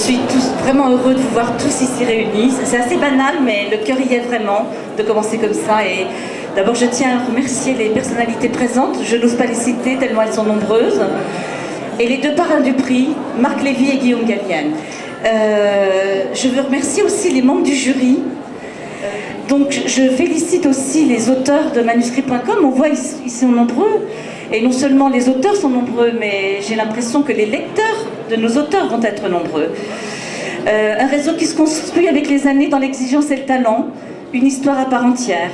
suis vraiment heureux de vous voir tous ici réunis. C'est assez banal, mais le cœur y est vraiment de commencer comme ça. Et d'abord, je tiens à remercier les personnalités présentes. Je n'ose pas les citer tellement elles sont nombreuses. Et les deux parrains du prix, Marc Lévy et Guillaume Gallienne. Je veux remercier aussi les membres du jury. Donc je félicite aussi les auteurs de manuscrit.com. On voit ils sont nombreux. Et non seulement les auteurs sont nombreux, mais j'ai l'impression que les lecteurs de nos auteurs vont être nombreux. Un réseau qui se construit avec les années dans l'exigence et le talent, une histoire à part entière.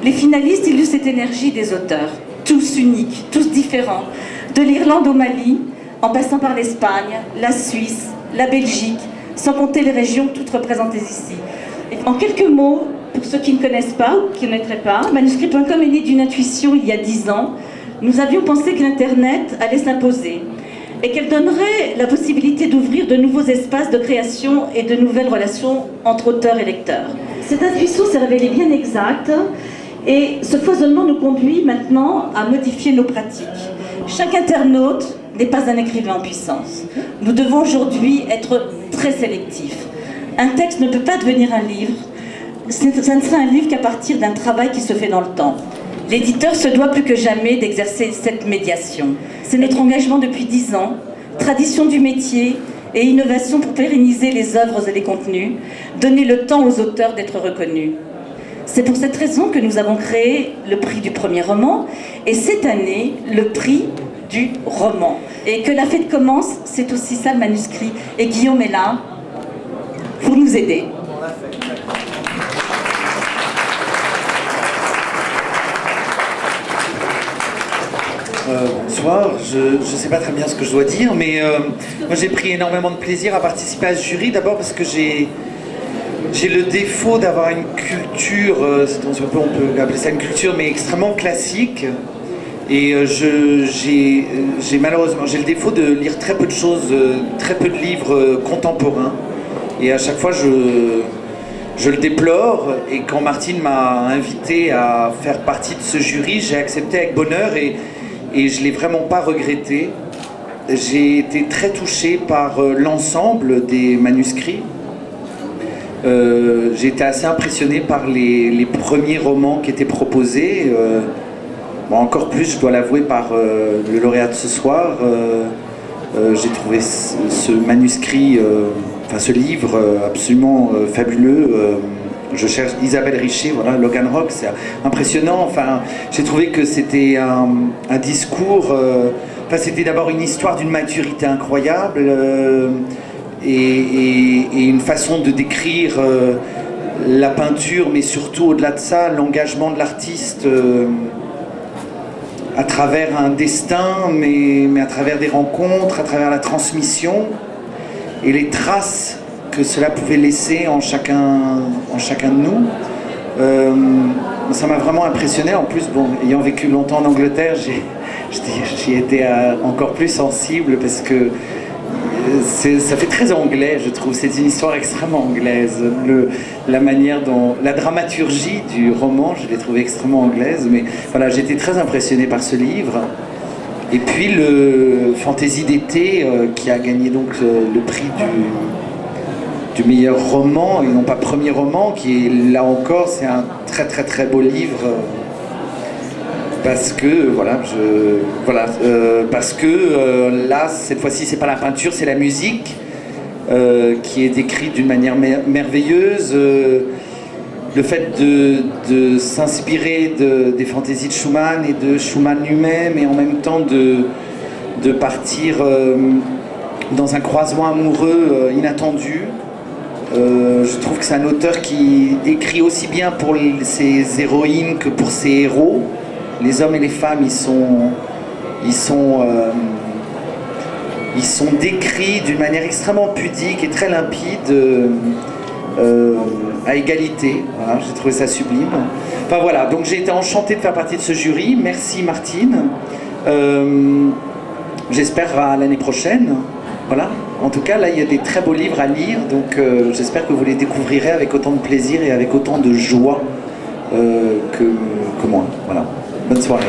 Les finalistes illustrent cette énergie des auteurs, tous uniques, tous différents, de l'Irlande au Mali, en passant par l'Espagne, la Suisse, la Belgique, sans compter les régions toutes représentées ici. Et en quelques mots, pour ceux qui ne connaissent pas ou qui ne connaîtraient pas, manuscrit.com est né d'une intuition il y a 10 ans. Nous avions pensé que l'Internet allait s'imposer et qu'elle donnerait la possibilité d'ouvrir de nouveaux espaces de création et de nouvelles relations entre auteurs et lecteurs. Cette intuition s'est révélée bien exacte et ce foisonnement nous conduit maintenant à modifier nos pratiques. Chaque internaute n'est pas un écrivain en puissance. Nous devons aujourd'hui être très sélectifs. Un texte ne peut pas devenir un livre. Ça ne sera un livre qu'à partir d'un travail qui se fait dans le temps. L'éditeur se doit plus que jamais d'exercer cette médiation. C'est notre engagement depuis 10 ans, tradition du métier et innovation pour pérenniser les œuvres et les contenus, donner le temps aux auteurs d'être reconnus. C'est pour cette raison que nous avons créé le prix du premier roman et cette année, le prix du roman. Et que la fête commence, c'est aussi ça le manuscrit. Et Guillaume est là pour nous aider. Bonsoir, je ne sais pas très bien ce que je dois dire, mais moi j'ai pris énormément de plaisir à participer à ce jury, d'abord parce que j'ai le défaut d'avoir une culture, on peut appeler ça une culture, mais extrêmement classique, et malheureusement j'ai le défaut de lire très peu de choses, très peu de livres contemporains, et à chaque fois je le déplore, et quand Martine m'a invité à faire partie de ce jury, j'ai accepté avec bonheur, et je ne l'ai vraiment pas regretté. J'ai été très touché par l'ensemble des manuscrits. J'ai été assez impressionné par les premiers romans qui étaient proposés. Encore plus, je dois l'avouer, par le lauréat de ce soir. J'ai trouvé ce manuscrit, ce livre absolument fabuleux. Je cherche Isabelle Richer, voilà, Logan Rock, c'est impressionnant. Enfin, j'ai trouvé que c'était un discours. C'était d'abord une histoire d'une maturité incroyable et une façon de décrire la peinture, mais surtout au-delà de ça, l'engagement de l'artiste à travers un destin, mais à travers des rencontres, à travers la transmission et les traces que cela pouvait laisser en chacun de nous. Ça m'a vraiment impressionné. En plus, ayant vécu longtemps en Angleterre, j'y étais encore plus sensible parce que ça fait très anglais, je trouve. C'est une histoire extrêmement anglaise. La manière dont la dramaturgie du roman, je l'ai trouvée extrêmement anglaise. Mais voilà, j'ai été très impressionné par ce livre. Et puis le Fantaisie d'été qui a gagné donc le prix du meilleur roman, et non pas premier roman, qui est là encore, c'est un très très très beau livre, parce que là cette fois-ci c'est pas la peinture, c'est la musique qui est décrite d'une manière merveilleuse. Le fait de s'inspirer des fantaisies de Schumann et de Schumann lui-même, et en même temps de partir dans un croisement amoureux inattendu. Je trouve que c'est un auteur qui écrit aussi bien pour ses héroïnes que pour ses héros. Les hommes et les femmes, ils sont décrits d'une manière extrêmement pudique et très limpide, à égalité. Voilà, j'ai trouvé ça sublime. Enfin voilà, donc j'ai été enchanté de faire partie de ce jury. Merci Martine. J'espère à l'année prochaine. Voilà. En tout cas, là, il y a des très beaux livres à lire, donc j'espère que vous les découvrirez avec autant de plaisir et avec autant de joie que moi. Voilà. Bonne soirée.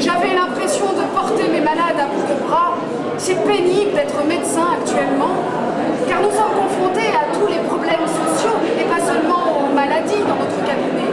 J'avais l'impression de porter mes malades à bout de bras. C'est pénible d'être médecin actuellement, car nous sommes confrontés à tous les problèmes sociaux et pas seulement aux maladies dans notre cabinet.